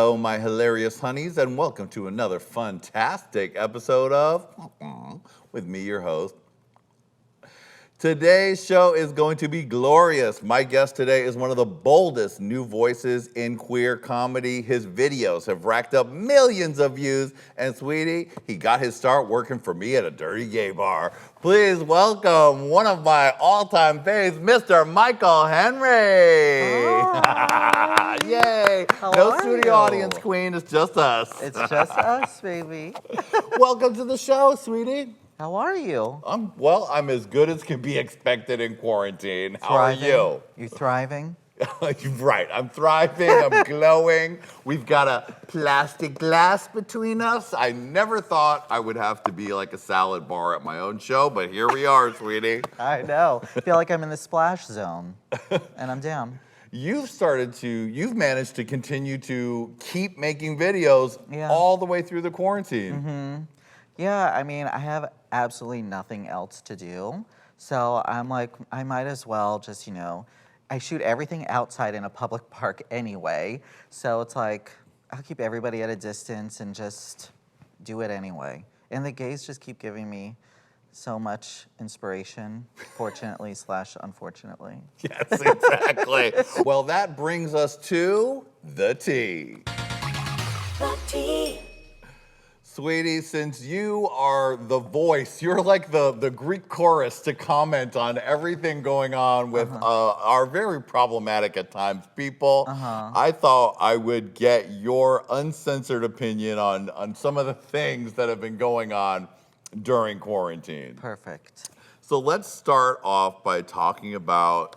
Hello, my hilarious honeys, and welcome to another fantastic episode of with me, your host. Today's show is going to be glorious. My guest today is one of the boldest new voices in queer comedy. His videos have racked up millions of views, and sweetie, he got his start working for me at a dirty gay bar. Please welcome one of my all-time faves, Mr. Michael Henry. Hi. Yay! How No are studio you? audience, Queen. It's just us. It's just us, baby. Welcome to the show, sweetie. How are you? I'm as good as can be expected in quarantine. How are Thriving? you? You thriving? Right, I'm thriving, I'm glowing. We've got a plastic glass between us. I never thought I would have to be like a salad bar at my own show, but here we are, sweetie. I know. I feel like I'm in the splash zone, and I'm down. You've managed to continue to keep making videos all the way through the quarantine. Mm-hmm. Yeah, I mean, I have absolutely nothing else to do. So I'm like, I might as well just, I shoot everything outside in a public park anyway. So it's like, I'll keep everybody at a distance and just do it anyway. And the gays just keep giving me so much inspiration, fortunately / unfortunately. Yes, exactly. Well, that brings us to the tea. The tea. Sweetie, since you are the voice, you're like the Greek chorus to comment on everything going on with our very problematic at times people. I thought I would get your uncensored opinion on some of the things that have been going on during quarantine. Perfect. So let's start off by talking about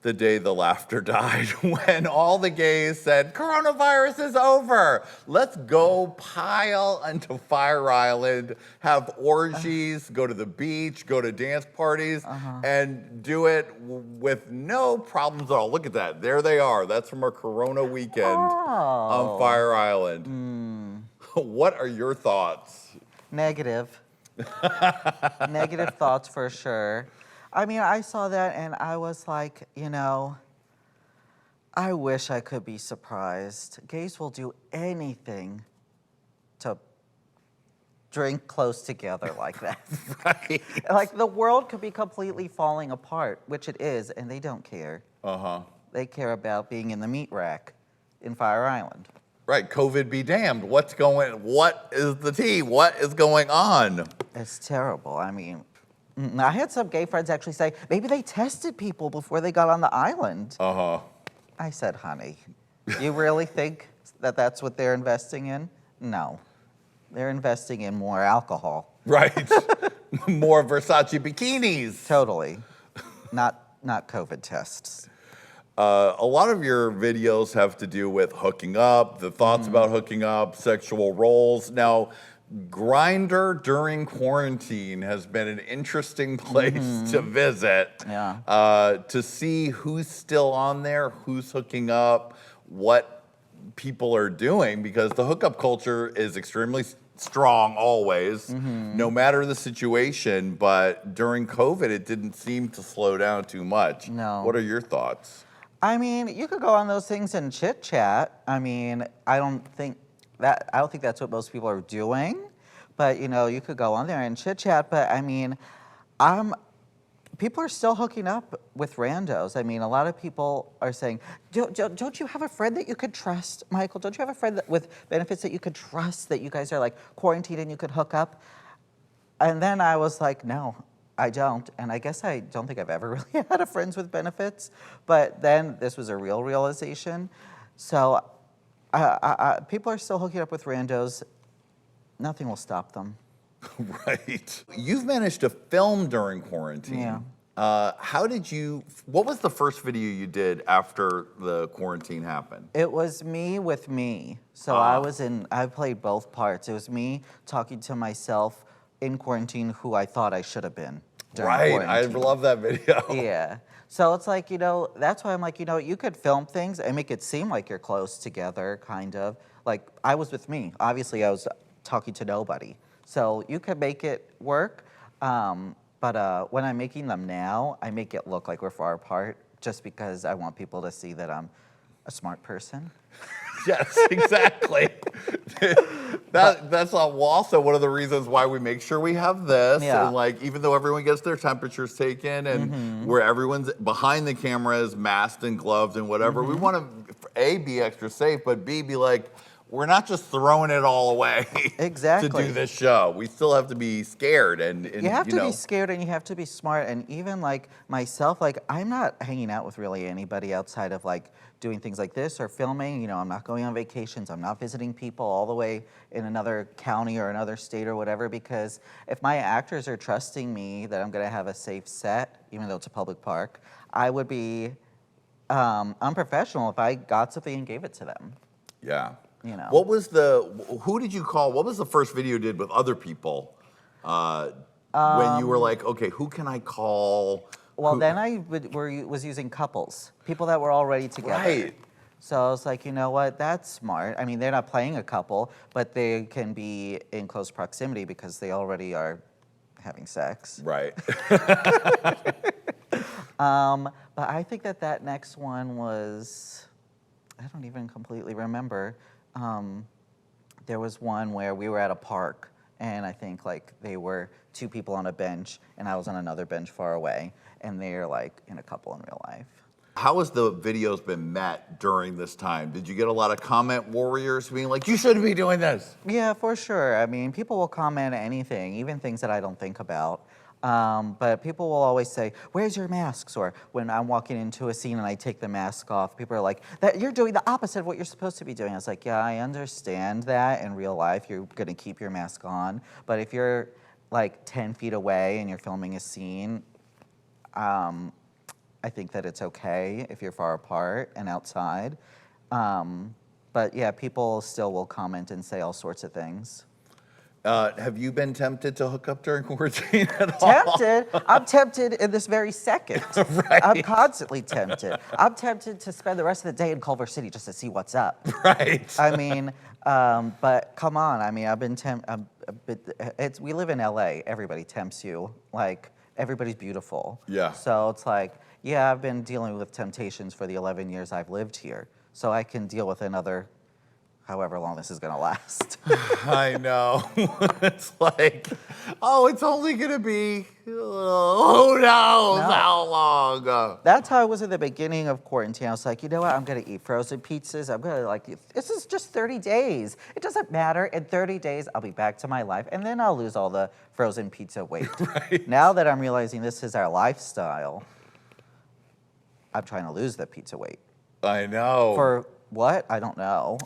the day the laughter died, when all the gays said, coronavirus is over. Let's go pile into Fire Island, have orgies, go to the beach, go to dance parties, and do it with no problems at all. Look at that. There they are. That's from our Corona weekend on Fire Island. What are your thoughts? Negative. Negative thoughts for sure. I mean, I saw that and I was like, I wish I could be surprised. Gays will do anything to drink close together like that. Right. Like the world could be completely falling apart, which it is, and they don't care. They care about being in the meat rack in Fire Island. Right, COVID be damned. What is the tea? What is going on? It's terrible. I mean, I had some gay friends actually say, maybe they tested people before they got on the island. I said, honey, you really think that that's what they're investing in? No. They're investing in more alcohol. Right. More Versace bikinis. Totally. Not COVID tests. A lot of your videos have to do with hooking up, the thoughts about hooking up, sexual roles. Now, Grindr during quarantine has been an interesting place to visit. To see who's still on there, who's hooking up, what people are doing, because the hookup culture is extremely strong always, no matter the situation. But during COVID, it didn't seem to slow down too much. No. What are your thoughts? I mean, you could go on those things and chit chat. I mean, I don't think that's what most people are doing, but you could go on there and chit chat. But I mean, people are still hooking up with randos. I mean, a lot of people are saying, don't you have a friend that you could trust, Michael? Don't you have a friend with benefits that you could trust, that you guys are like quarantined and you could hook up? And then I was like, no, I don't. And I guess I don't think I've ever really had a friends with benefits. But then this was a real realization. So people are still hooking up with randos. Nothing will stop them. Right. You've managed to film during quarantine. Yeah. What was the first video you did after the quarantine happened? It was me with me. So I played both parts. It was me talking to myself in quarantine who I thought I should have been during quarantine. I love that video. Yeah. So it's like, that's why I'm like, you could film things and make it seem like you're close together, kind of. Like, I was with me. Obviously, I was talking to nobody. So you could make it work. But when I'm making them now, I make it look like we're far apart just because I want people to see that I'm a smart person. Yes, exactly. That's also one of the reasons why we make sure we have this. Yeah. And like, even though everyone gets their temperatures taken and where everyone's behind the camera is masked and gloved and whatever, we want to, A, be extra safe, but B, be like, we're not just throwing it all away to Exactly. do this show. We still have to be scared and You have to know. be scared and you have to be smart. And even like myself, like I'm not hanging out with really anybody outside of like doing things like this or filming. You know, I'm not going on vacations. I'm not visiting people all the way in another county or another state or whatever, because if my actors are trusting me that I'm going to have a safe set, even though it's a public park, I would be unprofessional if I got something and gave it to them. Yeah. You know. Who did you call? What was the first video you did with other people? When you were like, okay, who can I call? Well, then I was using couples, people that were already together. Right. So I was like, you know what, that's smart. I mean, they're not playing a couple, but they can be in close proximity because they already are having sex. Right. But I think that next one was, I don't even completely remember. There was one where we were at a park, and I think like they were two people on a bench, and I was on another bench far away, and they're like in a couple in real life. How has the videos been met during this time? Did you get a lot of comment warriors being like, you shouldn't be doing this? Yeah, for sure. I mean, people will comment anything, even things that I don't think about. But people will always say, where's your masks? Or when I'm walking into a scene and I take the mask off, people are like, that you're doing the opposite of what you're supposed to be doing. I was like, yeah, I understand that in real life, you're gonna keep your mask on. But if you're like 10 feet away and you're filming a scene, I think that it's okay if you're far apart and outside. But yeah, people still will comment and say all sorts of things. Have you been tempted to hook up during quarantine at all? Tempted? I'm tempted in this very second. Right. I'm constantly tempted. I'm tempted to spend the rest of the day in Culver City just to see what's up. Right. I mean, but come on. I mean, I've been we live in LA. Everybody tempts you. Like, everybody's beautiful. Yeah. So it's like, yeah, I've been dealing with temptations for the 11 years I've lived here. So I can deal with another however long this is gonna last. I know. It's like, oh, it's only gonna be, who knows how long? That's how I was at the beginning of quarantine. I was like, you know what? I'm gonna eat frozen pizzas. I'm gonna like, this is just 30 days. It doesn't matter. In 30 days, I'll be back to my life, and then I'll lose all the frozen pizza weight. Right. Now that I'm realizing this is our lifestyle, I'm trying to lose the pizza weight. I know. For what? I don't know.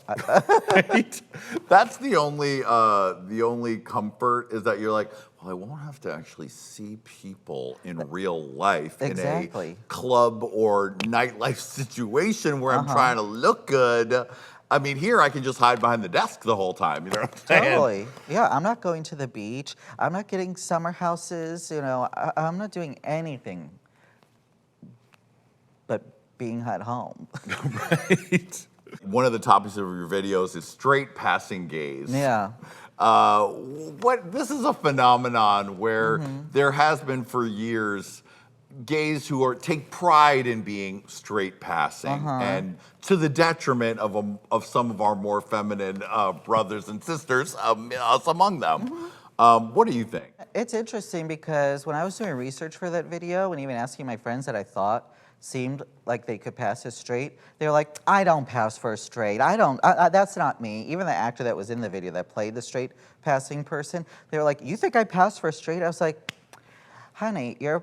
Right? That's the only comfort is that you're like, well, I won't have to actually see people in real life Exactly. in a club or nightlife situation where I'm trying to look good. I mean, here I can just hide behind the desk the whole time. You know what I'm saying? Totally. Yeah, I'm not going to the beach. I'm not getting summer houses. You know, I'm not doing anything but being at home. Right. One of the topics of your videos is straight passing gays. Yeah. This is a phenomenon where there has been for years gays who take pride in being straight passing, and to the detriment of some of our more feminine brothers and sisters, us among them. What do you think? It's interesting because when I was doing research for that video and even asking my friends that I thought seemed like they could pass as straight, they were like, I don't pass for a straight. I don't, that's not me. Even the actor that was in the video that played the straight passing person, they were like, you think I pass for a straight? I was like, honey, you're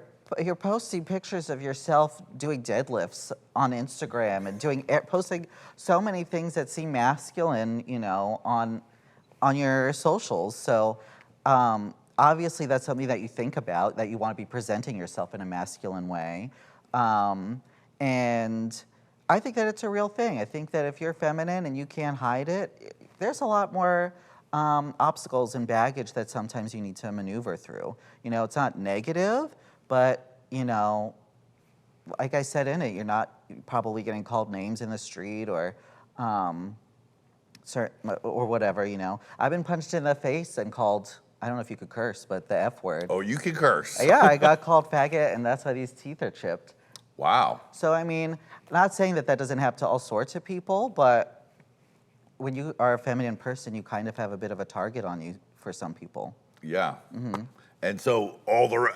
posting pictures of yourself doing deadlifts on Instagram and posting so many things that seem masculine, you know, on your socials. So obviously that's something that you think about, that you want to be presenting yourself in a masculine way. And I think that it's a real thing. I think that if you're feminine and you can't hide it, there's a lot more obstacles and baggage that sometimes you need to maneuver through. You know, it's not negative, but, you know, like I said in it, you're not probably getting called names in the street or whatever, you know. I've been punched in the face and called, I don't know if you could curse, but the F word. Oh, you can curse. Yeah, I got called faggot, and that's why these teeth are chipped. Wow. So, I mean, not saying that doesn't happen to all sorts of people, but when you are a feminine person, you kind of have a bit of a target on you for some people. Yeah. And so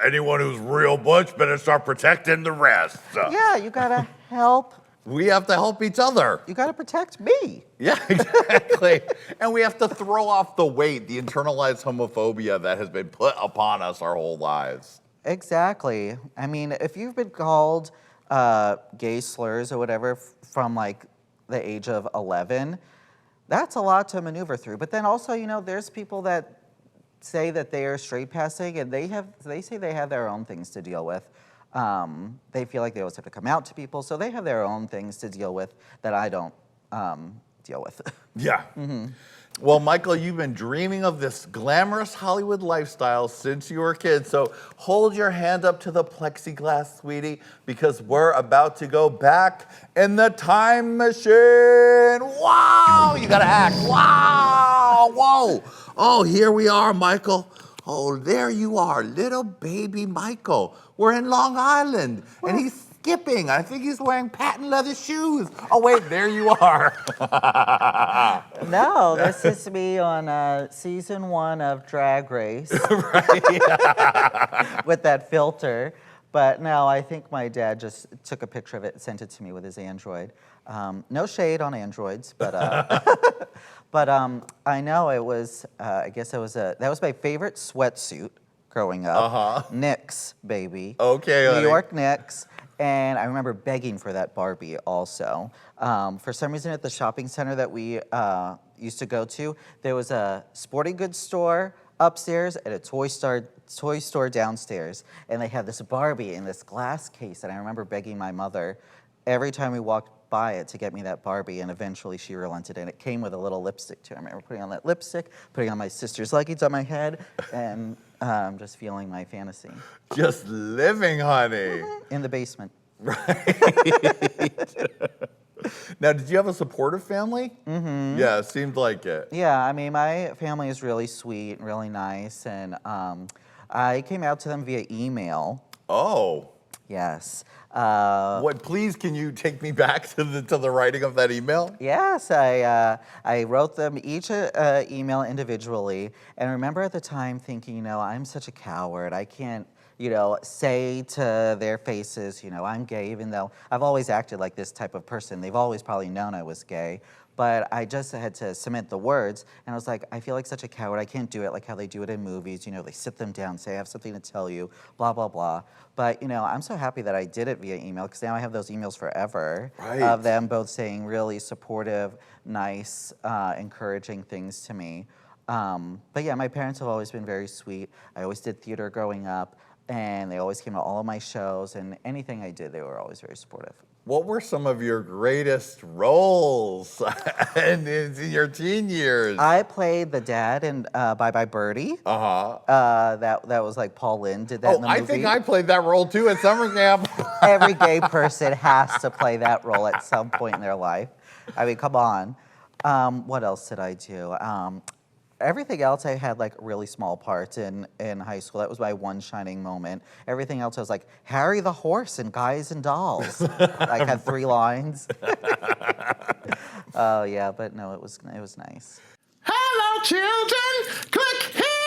anyone who's real butch better start protecting the rest. Yeah, you gotta help. We have to help each other. You gotta protect me. Yeah, exactly. And we have to throw off the weight, the internalized homophobia that has been put upon us our whole lives. Exactly. I mean, if you've been called gay slurs or whatever from like the age of 11, that's a lot to maneuver through. But then also, there's people that say that they are straight passing and they say they have their own things to deal with. They feel like they always have to come out to people, so they have their own things to deal with that I don't deal with. Yeah. Well, Michael, you've been dreaming of this glamorous Hollywood lifestyle since you were a kid. So hold your hand up to the plexiglass, sweetie, because we're about to go back in the time machine. Wow! You gotta act. Wow! Whoa! Oh, here we are, Michael. Oh, there you are, little baby Michael. We're in Long Island, and he's skipping. I think he's wearing patent leather shoes. Oh, wait, there you are. No, this is me on season 1 of Drag Race with that filter. But no, I think my dad just took a picture of it and sent it to me with his Android. No shade on Androids, but but I know it was. I guess that was my favorite sweatsuit growing up. Knicks, baby. Okay, New honey. York Knicks. And I remember begging for that Barbie also. For some reason at the shopping center that we used to go to, there was a sporting goods store upstairs and a toy store downstairs. And they had this Barbie in this glass case. And I remember begging my mother every time we walked by it to get me that Barbie, and eventually she relented, and it came with a little lipstick too. I remember putting on that lipstick, putting on my sister's leggings on my head, and just feeling my fantasy. Just living, honey. In the basement. Now, did you have a supportive family? Mm-hmm. Yeah, it seemed like it. Yeah, I mean, my family is really sweet and really nice, and I came out to them via email. Oh. Yes. What? Please, can you take me back to the writing of that email? Yes, I wrote them each email individually, and I remember at the time thinking, I'm such a coward. I can't, say to their faces, I'm gay, even though I've always acted like this type of person. They've always probably known I was gay. But I just had to cement the words, and I was like, I feel like such a coward. I can't do it like how they do it in movies. They sit them down, say, I have something to tell you, blah, blah, blah. But, I'm so happy that I did it via email, because now I have those emails forever of them both saying really supportive, nice, encouraging things to me. But yeah, my parents have always been very sweet. I always did theater growing up, and they always came to all of my shows, and anything I did, they were always very supportive. What were some of your greatest roles in your teen years? I played the dad in Bye Bye Birdie. That was like Paul Lynde did that in the movie. I think I played that role too at summer camp. Every gay person has to play that role at some point in their life. I mean, come on. What else did I do? Everything else I had like really small parts in high school. That was my one shining moment. Everything else I was like Harry the Horse and Guys and Dolls. Like had 3 lines. Oh yeah, but no, it was nice. Hello, children. Click here.